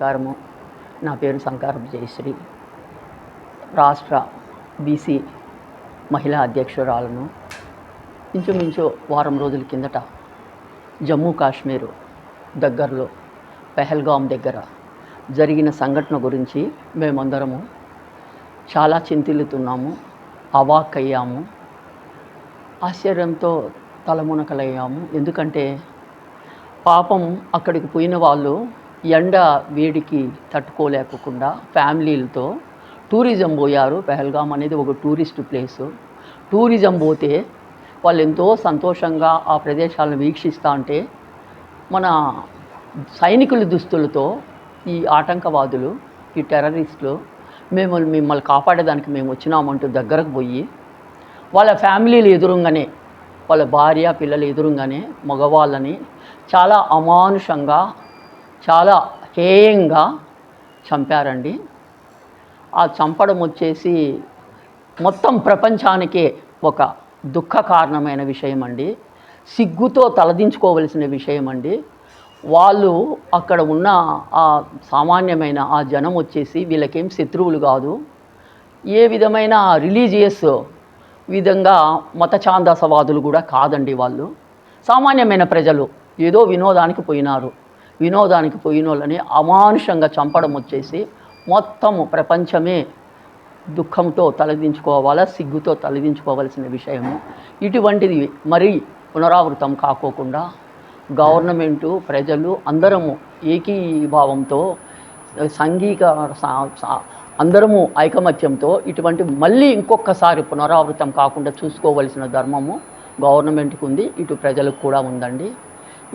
నమస్కారము. నా పేరు సంకారపు జయశ్రీ. రాష్ట్ర బీసీ మహిళా అధ్యక్షురాలను. ఇంచుమించు వారం రోజుల కిందట జమ్మూ కాశ్మీర్ దగ్గరలో పెహల్గాం దగ్గర జరిగిన సంఘటన గురించి మేమందరము చాలా చింతిల్లుతున్నాము, అవాక్కయ్యాము, ఆశ్చర్యంతో తలమునకలయ్యాము. ఎందుకంటే పాపం అక్కడికి పోయిన వాళ్ళు ఎండ వేడికి తట్టుకోలేకుండా ఫ్యామిలీలతో టూరిజం పోయారు. పెహల్గాం అనేది ఒక టూరిస్ట్ ప్లేసు. టూరిజం పోతే వాళ్ళు ఎంతో సంతోషంగా ఆ ప్రదేశాలను వీక్షిస్తూ ఉంటే మన సైనికుల దుస్తులతో ఈ ఆటంకవాదులు, ఈ టెర్రరిస్టులు మిమ్మల్ని కాపాడేదానికి మేము వచ్చినామంటూ దగ్గరకు పోయి వాళ్ళ ఫ్యామిలీలు ఎదురుగానే, వాళ్ళ భార్య పిల్లలు ఎదురుగానే మగవాళ్ళని చాలా అమానుషంగా, చాలా హేయంగా చంపారండి. ఆ చంపడం వచ్చేసి మొత్తం ప్రపంచానికే ఒక దుఃఖ కారణమైన విషయం అండి. సిగ్గుతో తలదించుకోవలసిన విషయం అండి. వాళ్ళు అక్కడ ఉన్న ఆ సామాన్యమైన ఆ జనం వచ్చేసి వీళ్ళకేం శత్రువులు కాదు. ఏ విధమైన రిలీజియస్ విధంగా మత ఛాందసవాదులు కూడా కాదండి. వాళ్ళు సామాన్యమైన ప్రజలు ఏదో వినోదానికి పోయినారు. వినోదానికి పోయిన వాళ్ళని అమానుషంగా చంపడం వచ్చేసి మొత్తము ప్రపంచమే దుఃఖంతో తలదించుకోవాలా, సిగ్గుతో తలదించుకోవాల్సిన విషయము. ఇటువంటిది మరీ పునరావృతం కాకోకుండా గవర్నమెంటు, ప్రజలు అందరము ఏకీభావంతో అందరము ఐకమత్యంతో ఇటువంటి మళ్ళీ ఇంకొకసారి పునరావృతం కాకుండా చూసుకోవలసిన ధర్మము గవర్నమెంట్కి ఉంది, ఇటు ప్రజలకు కూడా ఉందండి.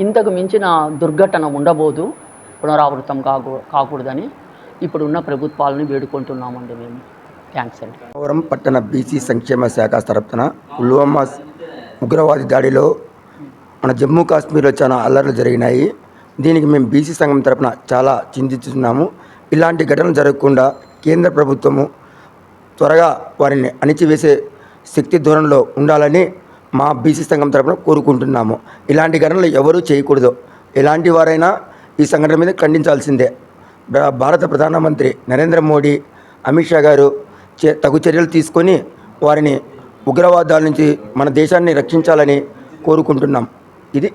ఇంతకు మించిన దుర్ఘటన ఉండబోదు, పునరావృతం కాకూడదని ఇప్పుడున్న ప్రభుత్వాలను వేడుకుంటున్నామండి మేము. థ్యాంక్స్ అండి. పోలవరం పట్టణ బీసీ సంక్షేమ శాఖ తరపున పుల్వామా ఉగ్రవాది దాడిలో మన జమ్మూ కాశ్మీర్లో చాలా అల్లర్లు జరిగినాయి. దీనికి మేము బీసీ సంఘం తరపున చాలా చింతిస్తున్నాము. ఇలాంటి ఘటనలు జరగకుండా కేంద్ర ప్రభుత్వము త్వరగా వారిని అణిచివేసే శక్తి ధోరణిలో ఉండాలని మా బీసీ సంఘం తరపున కోరుకుంటున్నాము. ఇలాంటి ఘటనలు ఎవరూ చేయకూడదు. ఎలాంటి వారైనా ఈ సంఘటన మీద ఖండించాల్సిందే. భారత ప్రధానమంత్రి నరేంద్ర మోడీ, అమిత్ షా గారు తగు చర్యలు తీసుకొని వారిని ఉగ్రవాదాల నుంచి మన దేశాన్ని రక్షించాలని కోరుకుంటున్నాం. ఇది